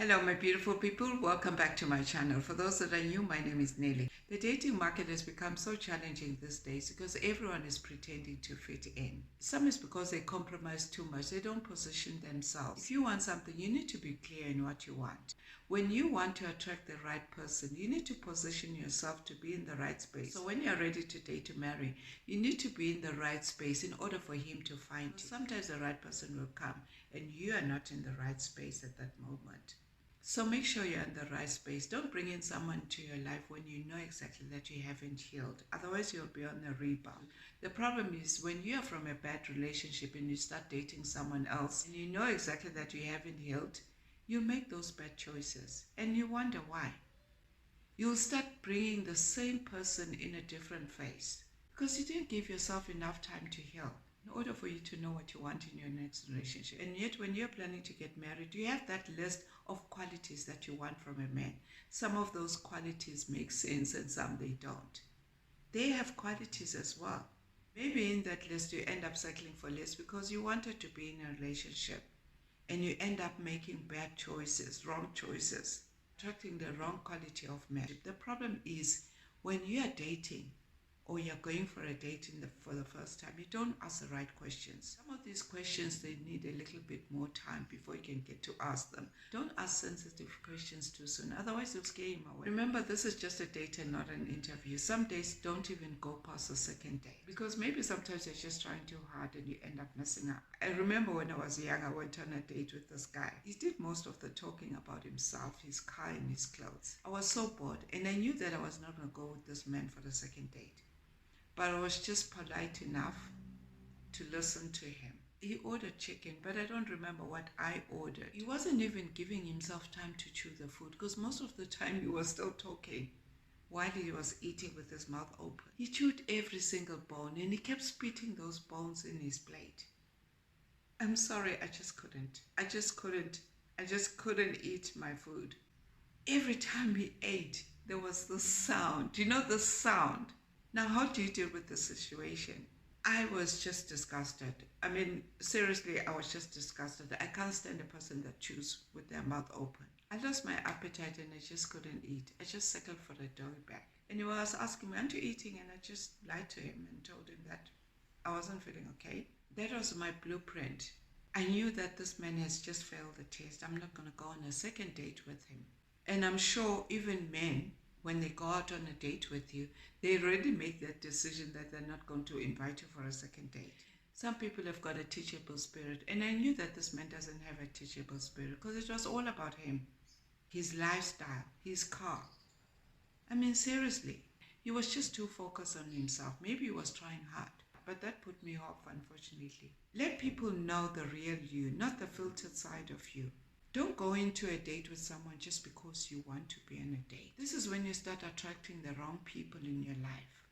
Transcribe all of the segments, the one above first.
Hello, my beautiful people. Welcome back to my channel. For those that are new, my name is Nelly. The dating market has become so challenging these days because everyone is pretending to fit in. Some is because they compromise too much. They don't position themselves. If you want something, you need to be clear in what you want. When you want to attract the right person, you need to position yourself to be in the right space. So when you're ready to date, to marry, you need to be in the right space in order for him to find you. Sometimes the right person will come and you are not in the right space at that moment. So make sure you're in the right space. Don't bring in someone to your life when you know exactly that you haven't healed. Otherwise, you'll be on a rebound. The problem is when you're from a bad relationship and you start dating someone else and you know exactly that you haven't healed, you make those bad choices and you wonder why. You'll start bringing the same person in a different phase because you didn't give yourself enough time to heal in order for you to know what you want in your next relationship. And yet when you're planning to get married, you have that list of qualities that you want from a man. Some of those qualities make sense and some they don't. They have qualities as well. Maybe in that list you end up settling for less because you wanted to be in a relationship and you end up making bad choices, wrong choices, attracting the wrong quality of man. The problem is when you are dating or you're going for a date for the first time, you don't ask the right questions. Some of these questions, they need a little bit more time before you can get to ask them. Don't ask sensitive questions too soon, otherwise you'll scare him away. Remember, this is just a date and not an interview. Some dates don't even go past the second date because maybe sometimes you're just trying too hard and you end up messing up. I remember when I was young, I went on a date with this guy. He did most of the talking about himself, his car and his clothes. I was so bored and I knew that I was not going to go with this man for the second date. But I was just polite enough to listen to him. He ordered chicken, but I don't remember what I ordered. He wasn't even giving himself time to chew the food because most of the time he was still talking while he was eating with his mouth open. He chewed every single bone and he kept spitting those bones in his plate. I'm sorry, I just couldn't. I just couldn't eat my food. Every time he ate, there was the sound. You know the sound? Now, how do you deal with the situation? I was just disgusted. I mean, seriously, I was just disgusted. I can't stand a person that chews with their mouth open. I lost my appetite and I just couldn't eat. I just settled for the doggy bag. And he was asking me, aren't you eating? And I just lied to him and told him that I wasn't feeling okay. That was my blueprint. I knew that this man has just failed the test. I'm not going to go on a second date with him. And I'm sure even men, when they go out on a date with you, they already make that decision that they're not going to invite you for a second date. Some people have got a teachable spirit, and I knew that this man doesn't have a teachable spirit because it was all about him, his lifestyle, his car. I mean, seriously, he was just too focused on himself. Maybe he was trying hard, but that put me off, unfortunately. Let people know the real you, not the filtered side of you. Don't go into a date with someone just because you want to be on a date. This is when you start attracting the wrong people in your life.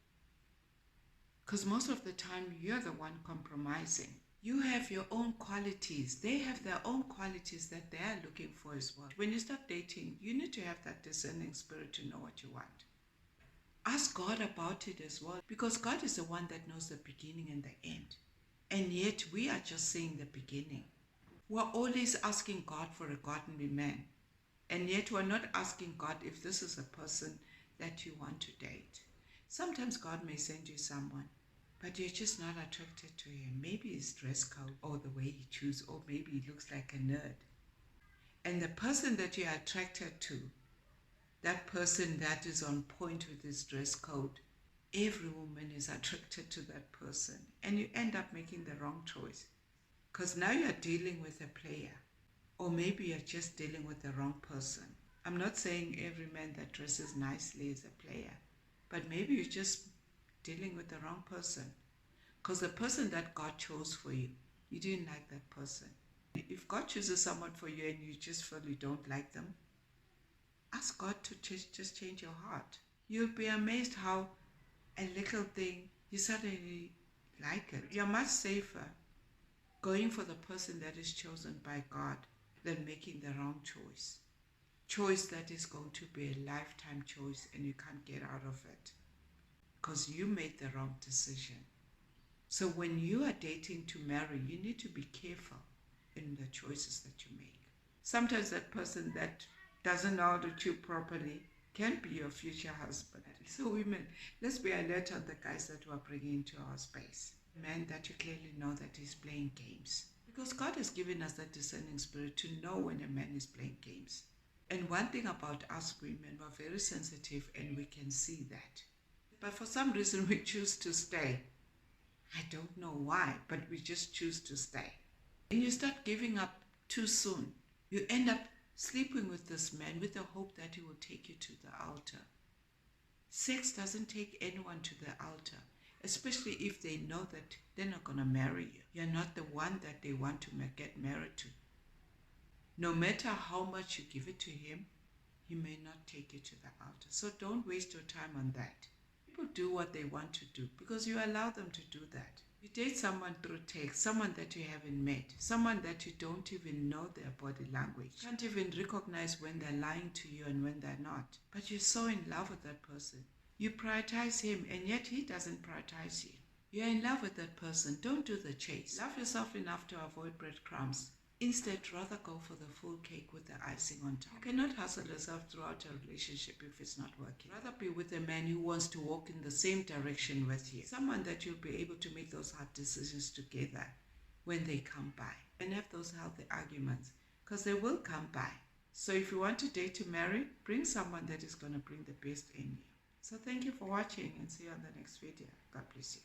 Because most of the time, you're the one compromising. You have your own qualities. They have their own qualities that they are looking for as well. When you start dating, you need to have that discerning spirit to know what you want. Ask God about it as well, because God is the one that knows the beginning and the end. And yet, we are just seeing the beginning. We're always asking God for a godly man. And yet we're not asking God if this is a person that you want to date. Sometimes God may send you someone, but you're just not attracted to him. Maybe his dress code or the way he chews, or maybe he looks like a nerd. And the person that you're attracted to, that person that is on point with his dress code, every woman is attracted to that person. And you end up making the wrong choice. Because now you're dealing with a player, or maybe you're just dealing with the wrong person. I'm not saying every man that dresses nicely is a player, but maybe you're just dealing with the wrong person. Because the person that God chose for you, you didn't like that person. If God chooses someone for you and you just feel you don't like them, ask God to just change your heart. You'll be amazed how a little thing, you suddenly like it. You're much safer going for the person that is chosen by God than making the wrong choice. Choice that is going to be a lifetime choice and you can't get out of it because you made the wrong decision. So when you are dating to marry, you need to be careful in the choices that you make. Sometimes that person that doesn't know how to chew properly can be your future husband. So women, let's be alert on the guys that we're bringing into our space. Men that you clearly know that he's playing games. Because God has given us that discerning spirit to know when a man is playing games. And one thing about us women, we're very sensitive and we can see that. But for some reason we choose to stay. I don't know why, but we just choose to stay. And you start giving up too soon. You end up sleeping with this man with the hope that he will take you to the altar. Sex doesn't take anyone to the altar, especially if they know that they're not going to marry you. You're not the one that they want to get married to. No matter how much you give it to him, he may not take you to the altar. So don't waste your time on that. People do what they want to do because you allow them to do that. You date someone through text, someone that you haven't met, someone that you don't even know their body language. You can't even recognize when they're lying to you and when they're not. But you're so in love with that person. You prioritize him and yet he doesn't prioritize you. You're in love with that person. Don't do the chase. Love yourself enough to avoid breadcrumbs. Instead, rather go for the full cake with the icing on top. You cannot hustle yourself throughout a relationship if it's not working. Rather be with a man who wants to walk in the same direction with you. Someone that you'll be able to make those hard decisions together when they come by. And have those healthy arguments, because they will come by. So if you want to date to marry, bring someone that is going to bring the best in you. So thank you for watching and see you on the next video. God bless you.